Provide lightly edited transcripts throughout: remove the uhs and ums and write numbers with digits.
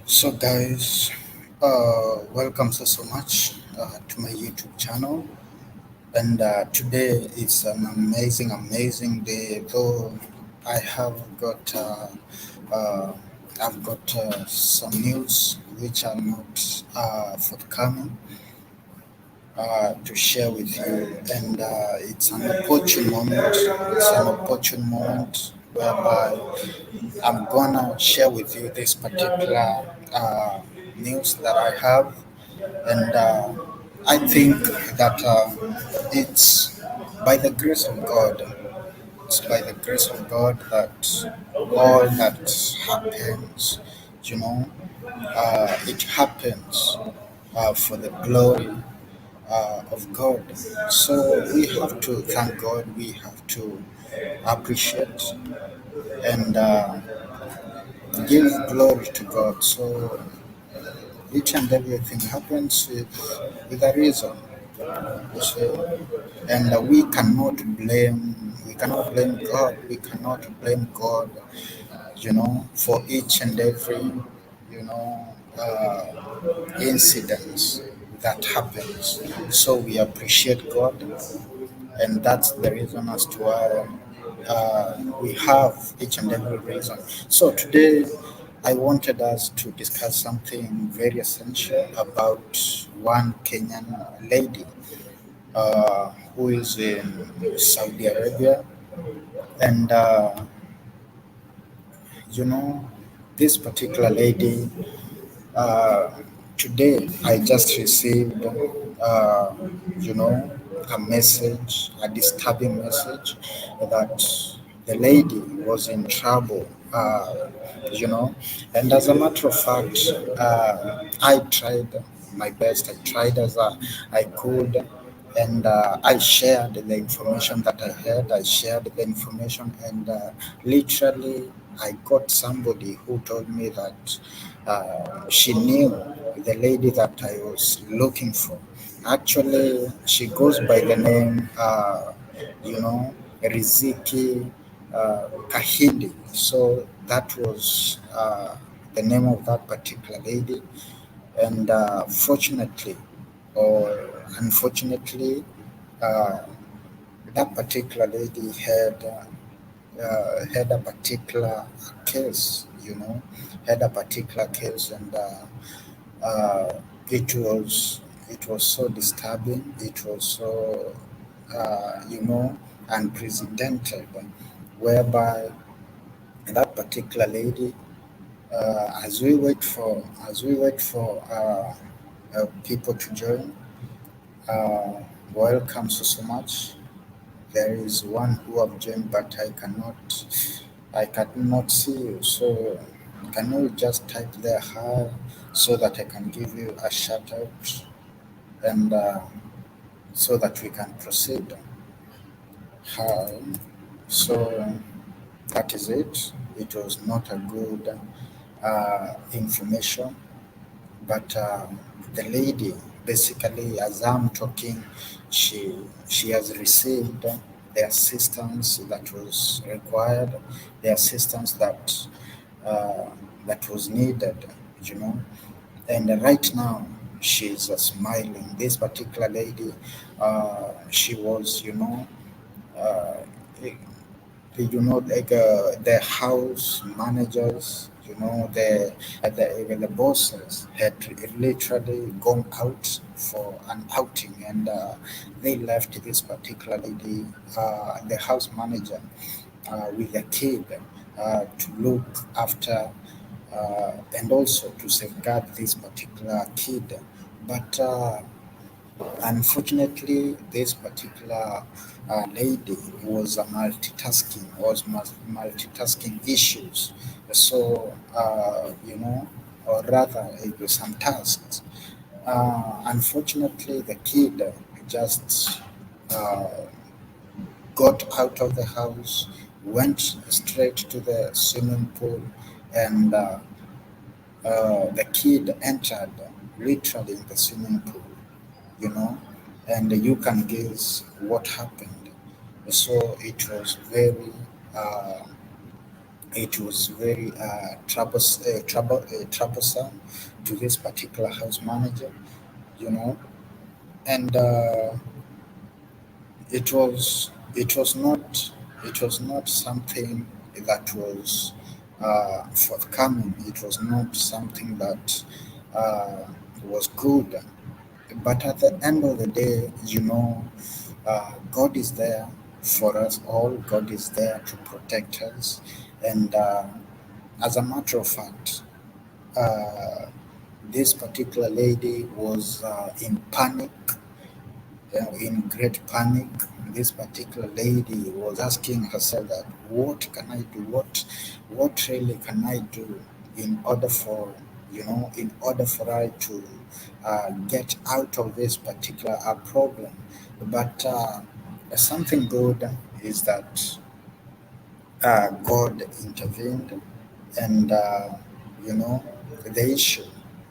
So, guys, welcome so much to my YouTube channel. And today is an amazing day. Though I have got, I've got some news which are not forthcoming to share with you, and it's an opportune moment. It's an opportune moment whereby I'm gonna share with you this particular news that I have, and I think that it's by the grace of God. It's by the grace of God that all that happens, you know, it happens for the glory of God. So we have to thank God. We have to appreciate and give glory to God. So each and everything happens with a reason. You see, and we cannot blame God. We cannot blame God, for each and every, you know, uh, incidents that happens. So we appreciate God, and that's the reason as to why we have each and every reason. So today, I wanted us to discuss something very essential about one Kenyan lady who is in Saudi Arabia, and you know, this particular lady. Uh, Today, I just received, uh, you know, a message, a disturbing message that the lady was in trouble, you know. And as a matter of fact, I tried my best. I tried as I could, and I shared the information that I had. I shared the information, and literally, I got somebody who told me that she knew the lady that I was looking for. Actually, she goes by the name, you know, Riziki Kahidi. So that was the name of that particular lady. And fortunately or unfortunately, uh, that particular lady had a particular case, had a particular case, and uh, it was it was so disturbing. It was so you know unprecedented, whereby that particular lady, as we wait for people to join, uh, welcome so much. There is one who have joined, but I cannot see you. So can you just type there hi so that I can give you a shout out, and so that we can proceed. Hi. So that is it. It was not a good information, but the lady, basically, as I'm talking, she she has received the assistance that was required, the assistance uh, that was needed, you know. And right now, she's smiling. This particular lady, she was, uh, like the house managers, the bosses had literally gone out for an outing, and they left this particular lady, the house manager, with a kid to look after and also to safeguard this particular kid. But unfortunately, this particular lady was multitasking issues. So, or rather, it was some tasks. Unfortunately, the kid just uh, got out of the house, went straight to the swimming pool, and the kid entered literally in the swimming pool, you know, and you can guess what happened. So uh, it was very troublesome to this particular house manager, you know, and it was not something that was forthcoming. It was not something that uh, was good. But at the end of the day, God is there for us all. God is there to protect us, and as a matter of fact, uh, this particular lady was in panic, in great panic. This particular lady was asking herself that, what can I do? What really can I do in order for her to get out of this particular problem? But something good is that God intervened, and the issue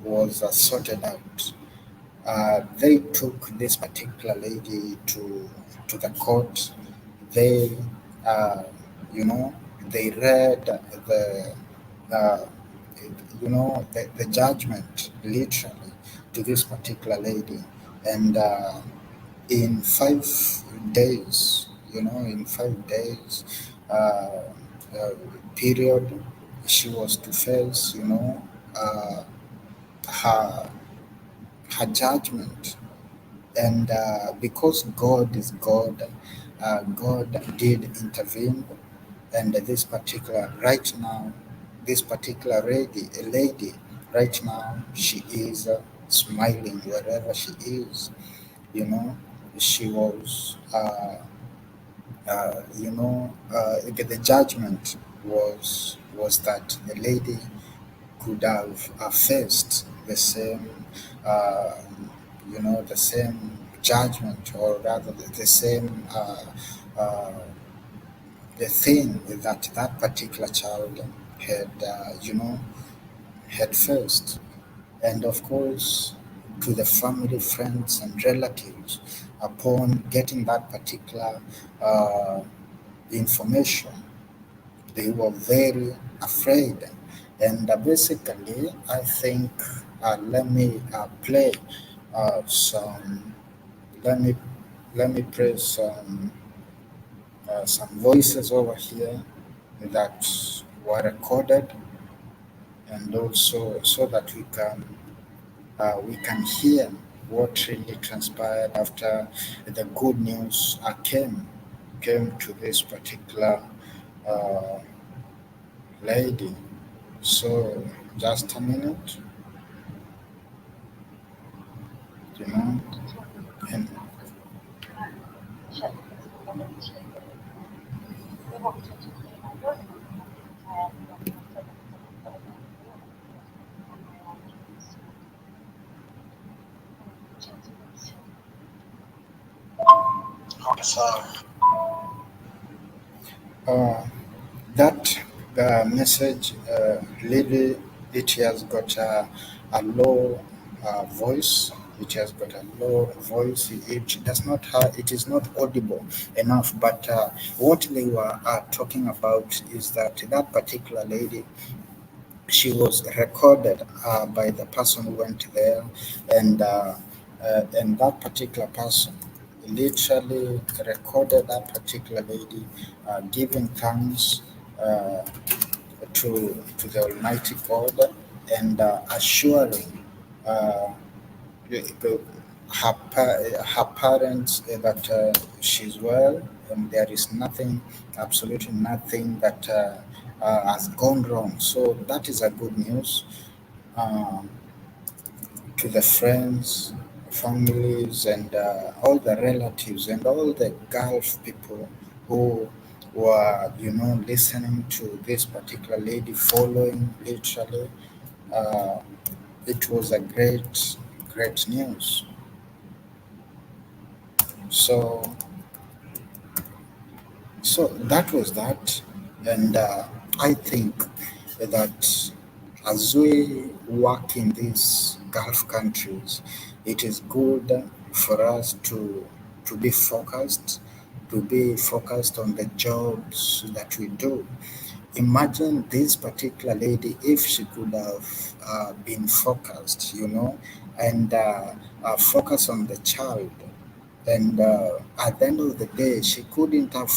was sorted out. They took this particular lady to the court. They, uh, you know, they read uh, the judgment literally to this particular lady, and in 5 days, in 5 days uh, period, she was to face, uh, her her judgment. And because God is God, God did intervene. And this particular lady, right now, she is smiling wherever she is. You know, she was, the judgment was that the lady could have faced uh, the same judgment, or rather the same the thing that that particular child had, had faced. And of course, to the family, friends, and relatives, upon getting that particular uh, information, they were very afraid. And basically, I think, let me play some, let me let me play some voices over here that were recorded, and also so that we can hear what really transpired after the good news came to this particular uh, lady. So just a minute, you know, and so uh, that message, really, it has got a low voice. It has got a low voice. It does not have, it is not audible enough. But what they were talking about is that that particular lady, she was recorded by the person who went there, and that particular person literally recorded that particular lady giving thanks uh, to the Almighty God, and assuring uh, the- her parents that she's well, and there is nothing, absolutely nothing that has gone wrong. So that is a good news. Um, to the friends, families, and all the relatives, and all the Gulf people who were, listening to this particular lady, following literally. Uh, it was a great news. So, so that was that, and I think that as we work in these Gulf countries, it is good for us to be focused on the jobs that we do. Imagine this particular lady if she could have been focused, and focus on the child. And at the end of the day, she couldn't have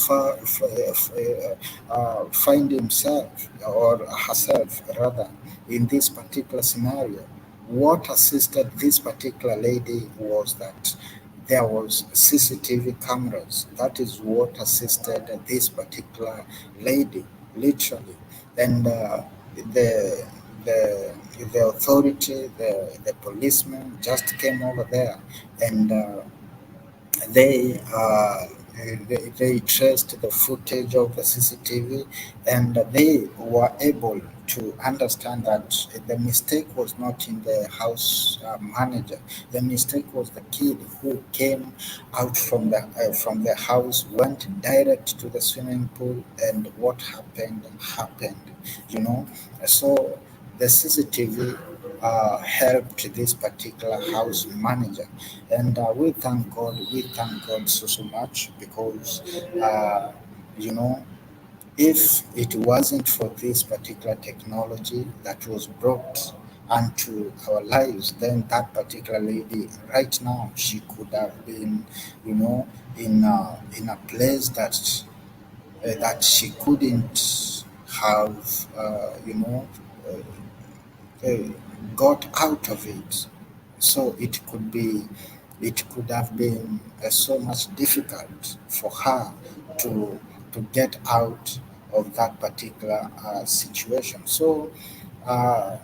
find himself or herself rather in this particular scenario. What assisted this particular lady was that there was CCTV cameras. That is what assisted this particular lady, literally. And the the the authority, the policeman just came over there, and they they traced the footage of the CCTV, and they were able to understand that the mistake was not in the house manager. The mistake was the kid who came out from the house, went direct to the swimming pool, and what happened. You know, so the CCTV helped this particular house manager, and we thank God so much, because uh, you know if it wasn't for this particular technology that was brought onto our lives, then that particular lady right now, she could have been, in a place that she couldn't have, uh, uh, got out of it. So it could have been so much difficult for her to get out of that particular situation. So uh,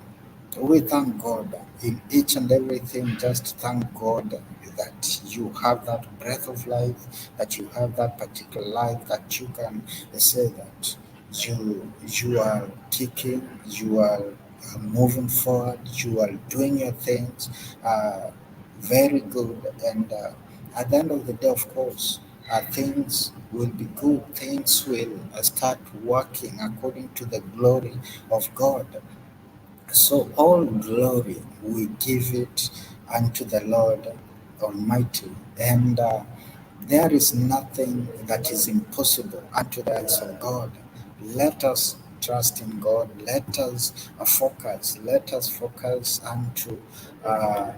we thank God in each and everything. Just thank God that you have that breath of life, that you have that particular life, that you can say that you are kicking, you are moving forward, you are doing your things very good, and at the end of the day, of course, things will be good. Things will start working according to the glory of God. So all glory we give it unto the Lord Almighty, and there is nothing that is impossible unto the eyes of God. Let us trust in God. Let us focus. Let us focus uh,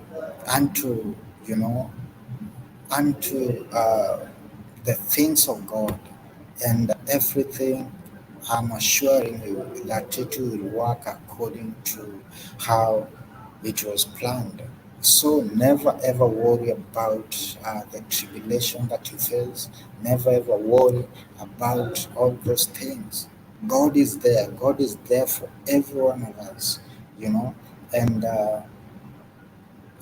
unto you know unto the things of God, and everything, I'm assuring you that it will work according to how it was planned. So never ever worry about the tribulation that you face. Never ever worry about all those things. God is there. God is there for every one of us, you know, and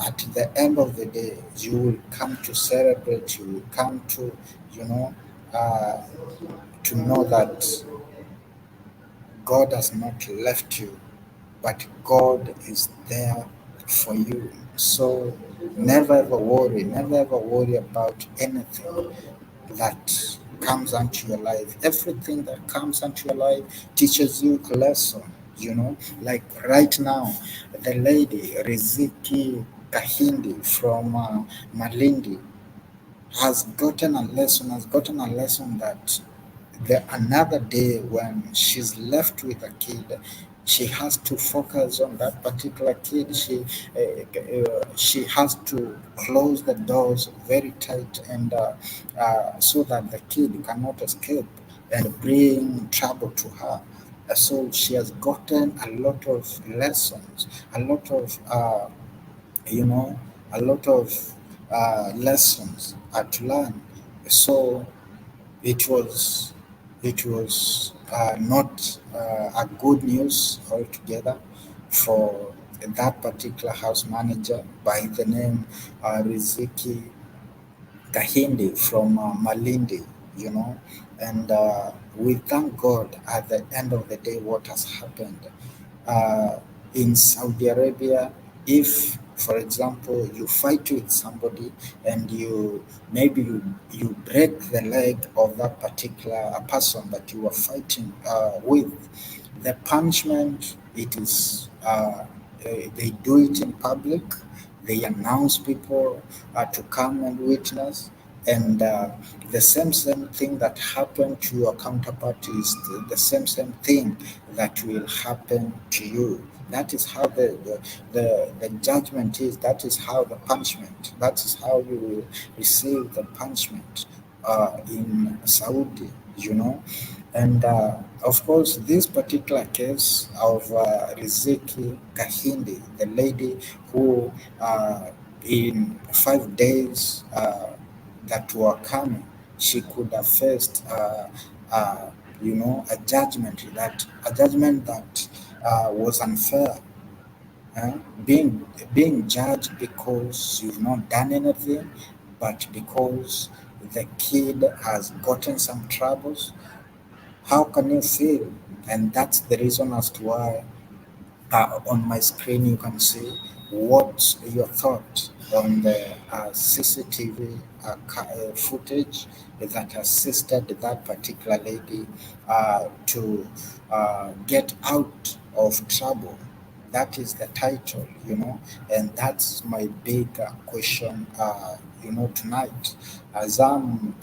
at the end of the day, you will come to celebrate, you will come to, you know, uh, to know that God has not left you, but God is there for you. So never ever worry about anything that comes onto your life. Everything that comes onto your life teaches you a lesson, like right now, the lady Riziki Kahindi from Malindi has gotten a lesson that another day when she's left with a kid, she has to focus on that particular kid. She has to close the doors very tight, and so that the kid cannot escape and bring trouble to her. So she has gotten a lot of lessons, a lot of you know, a lot of lessons to learn. So it was not a good news altogether for that particular house manager by the name Riziki Kahindi from Malindi, you know, and we thank God at the end of the day what has happened. Uh, in Saudi Arabia, if, for example, you fight with somebody and you break the leg of that particular person that you were fighting with, the punishment, it is they do it in public. They announce people to come and witness, And the same thing that happened to your counterpart is the same thing that will happen to you. That is how the judgment is. That is how the punishment. That is how you will receive the punishment in Saudi. You know, and of course, this particular case of Riziki Kahindi, the lady who in 5 days that were coming, she could have faced, uh, a judgment that was unfair. Uh, being being judged because you've not done anything, but because the kid has gotten some troubles. How can you feel? And that's the reason as to why on my screen you can see what's your thought on the CCTV footage that assisted that particular lady to get out of trouble. That is the title, and that's my big question, tonight. As I'm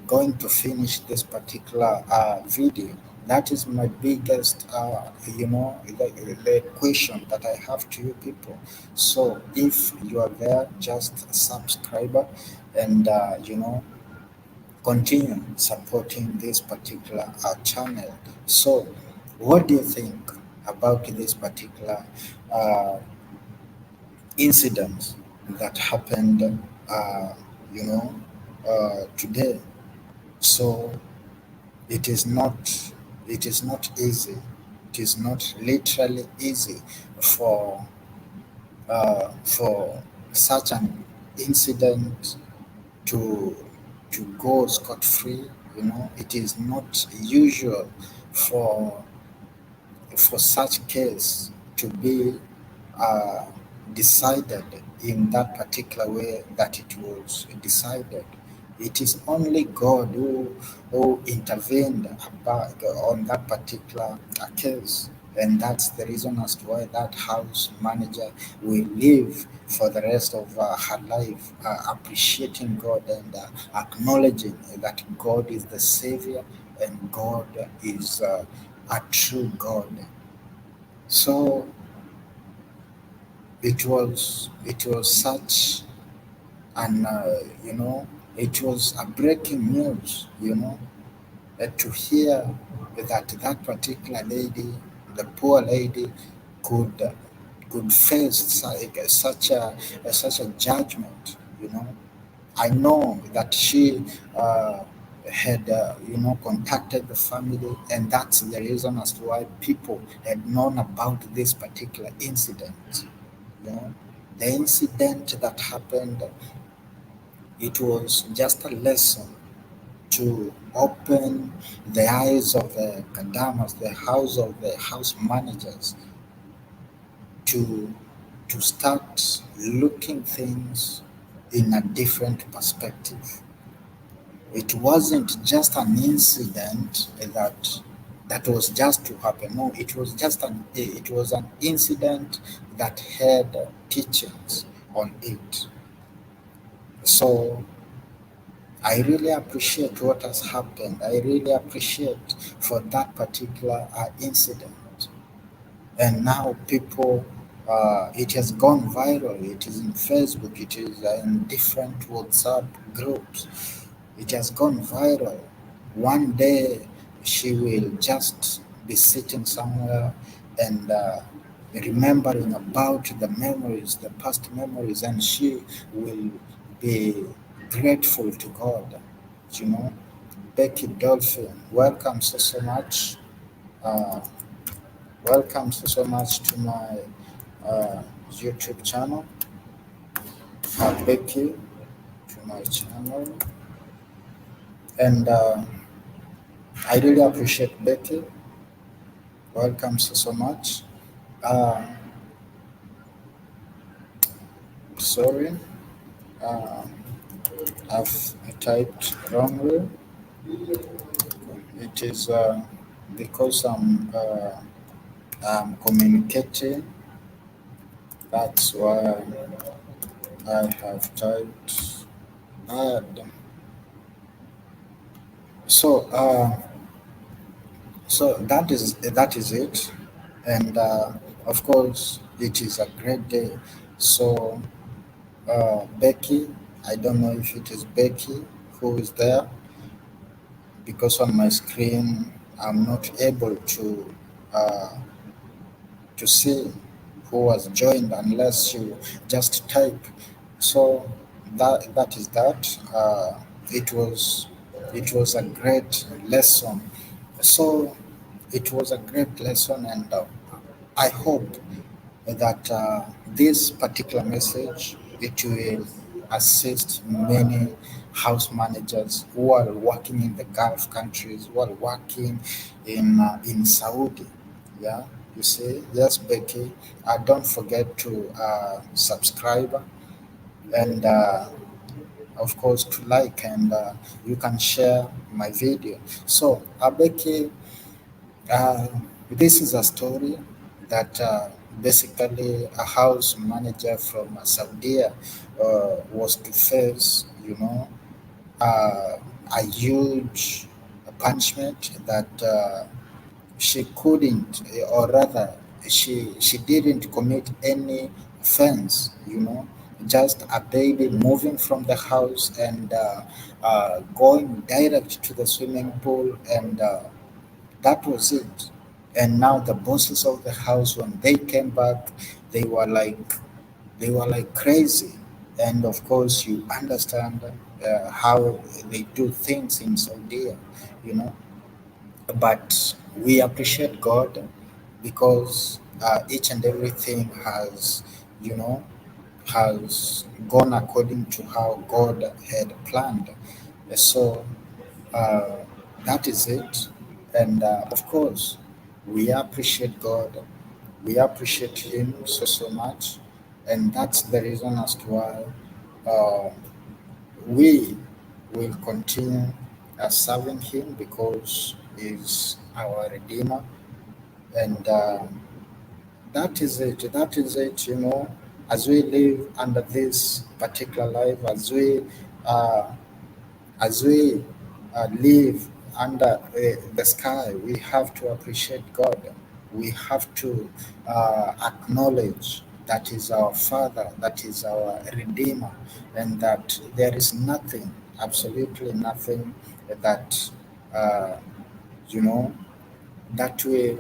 going to finish this particular video, that is my biggest, the question that I have to you people. So if you are there, just a subscriber and, continue supporting this particular channel. So what do you think about this particular uh, incident that happened, uh, today? So it is not easy. It is not literally easy for such an incident to go scot free. It is not usual for such case to be uh, decided in that particular way that it was decided. It is only God who intervened on that particular case. And that's the reason as to why that house manager will live for the rest of her life, appreciating God and acknowledging that God is the Savior and God is a true God. So it was such an it was a breaking news, to hear that that particular lady, the poor lady, could face such a judgment. I know that she had, contacted the family, and that's the reason as to why people had known about this particular incident. You know, the incident that happened, it was just a lesson to open the eyes of the Kadamas, the house managers, to start looking things in a different perspective. It wasn't just an incident that was just to happen. No, it was an incident that had teachings on it. So I really appreciate what has happened. I really appreciate for that particular incident. And now people, it has gone viral. It is in Facebook. It is in different WhatsApp groups. It has gone viral. One day she will just be sitting somewhere and remembering about the memories, the past memories, and she will be grateful to God. You know, Becky Dolphin, welcome so much. Uh, Welcome so much to my YouTube channel. Becky, to my channel. And I really appreciate Becky. Welcome so much. Uh, Sorry, uh, I've typed wrongly. It is because I'm communicating. That's why I have typed bad. So, that is it, and of course, it is a great day. So, Becky, I don't know if it is Becky who is there because on my screen I'm not able uh, to see who was joined unless you just type. So that is that. It was a great lesson. So it was a great lesson, and I hope that this particular message it will assist many house managers who are working in the Gulf countries, who are working in Saudi. Yeah, you see, yes, Becky. Don't forget to subscribe and of course to like, and you can share my video. So, Becky, uh, this is a story that basically a house manager from Saudi was to face, uh, a huge punishment that she couldn't, or rather, she didn't commit any offense, just a baby moving from the house and going direct to the swimming pool, and that was it. And now the bosses of the house, when they came back, they were like they were like crazy. And of course, you understand how they do things in Saudi, you know. But we appreciate God because each and everything you know, has gone according to how God had planned. So uh, that is it. And of course, we appreciate God. We appreciate Him so much. And that's the reason as to why uh, we will continue serving Him because He's our Redeemer. And that is it. That is it. As we live under this particular life, uh, as we live under the sky, we have to appreciate God. We have to acknowledge that is our Father, that is our Redeemer, and that there is nothing, absolutely nothing, that uh, you know that will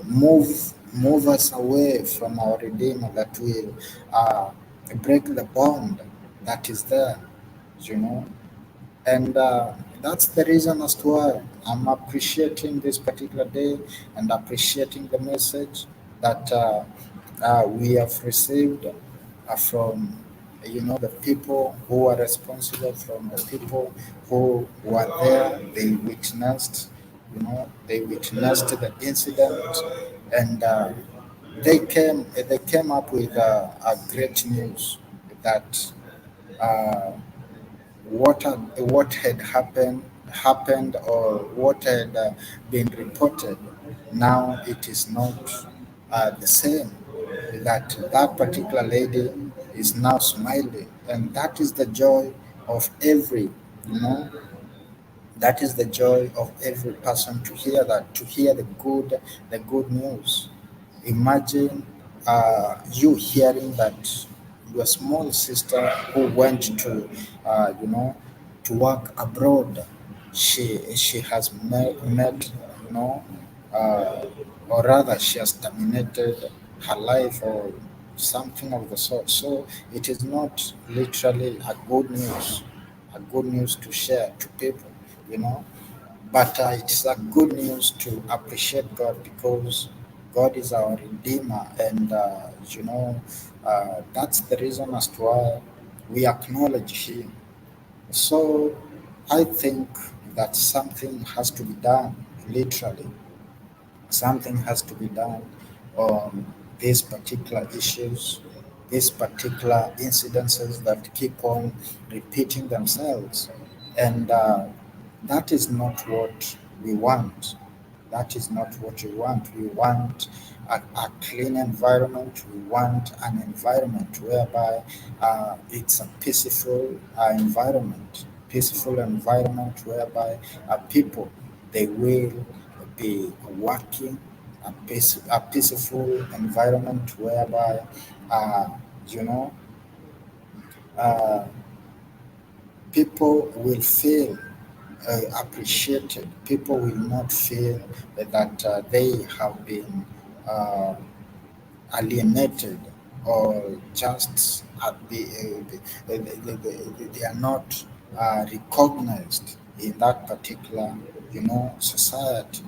move us away from our Redeemer, that will uh, break the bond that is there, you know. And that's the reason as to why I'm appreciating this particular day and appreciating the message that we have received from the people who are responsible, from the people who were there. They witnessed the incident, and they came up with a great news that uh, what had happened, or what had been reported. Now it is not the same. That particular lady is now smiling, and that is the joy of every you know that is the joy of every person, to hear that, to hear the good news. Imagine you hearing that your small sister who went to work abroad, she has met, you know, uh, or rather she has terminated her life, or something of the sort. So it is not literally a good news to share to people, you know. But it's a good news to appreciate God because God is our Redeemer, and that's the reason as to why we acknowledge Him. So I think that something has to be done, literally. Something has to be done on these particular issues, these particular incidences that keep on repeating themselves. And that is not what we want. That is not what we want. We want a clean environment. We want an environment whereby it's a peaceful environment. peaceful environment whereby people they will be working a peaceful environment whereby uh, you know uh, people will feel appreciated. People will not feel that they have been uh, alienated or just they are not recognized in that particular society.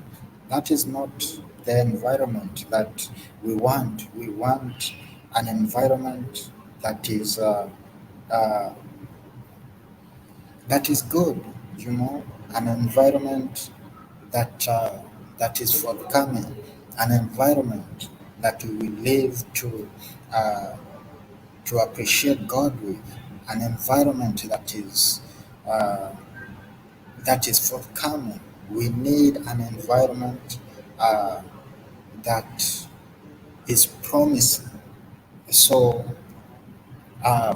That is not the environment that we want. We want an environment that is uh, good, an environment that that is forthcoming, an environment that we will live uh, to appreciate God with, an environment uh, that is forthcoming. We need an environment uh, that is promising. So,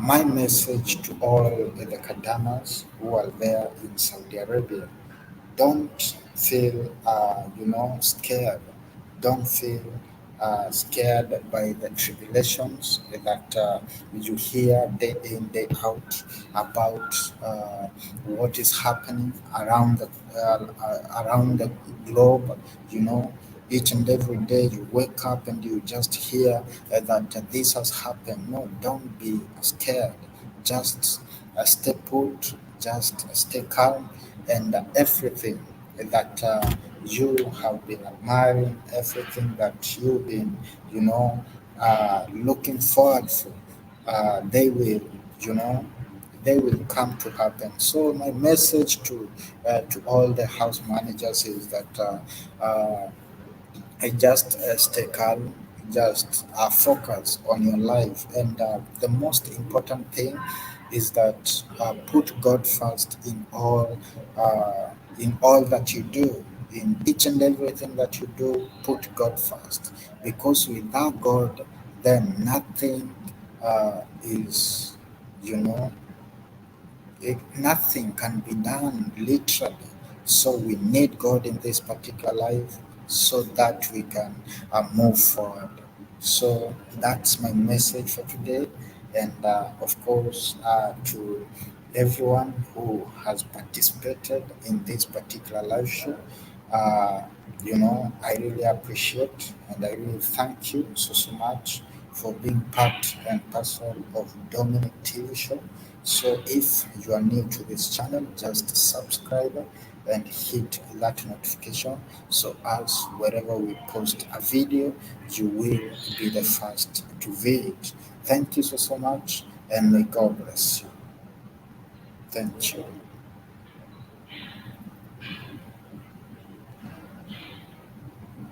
my message to all the Kadamas who are there in Saudi Arabia: don't feel scared. Don't feel scared by the tribulations that you hear day in day out about what is happening around the globe. you know each and every day you wake up and you just hear that this has happened. No, don't be scared. Just stay put, just stay calm, and everything that you have been admiring, everything that you've been, looking forward to, they will, you know, they will come to happen. So my message to all the house managers is that I just stay calm, just focus on your life, and the most important thing is that put God first in all that you do, in each and everything that you do. Put God first, because without God, then nothing is, you know, nothing can be done literally. So we need God in this particular life so that we can move forward. So that's my message for today. And of course, to everyone who has participated in this particular live show, uh, I really appreciate and I really thank you so much for being part and parcel of Dominic TV show. So if you are new to this channel, just subscribe and hit that notification so as wherever we post a video, you will be the first to view it. Thank you so much, and may God bless you. Thank you.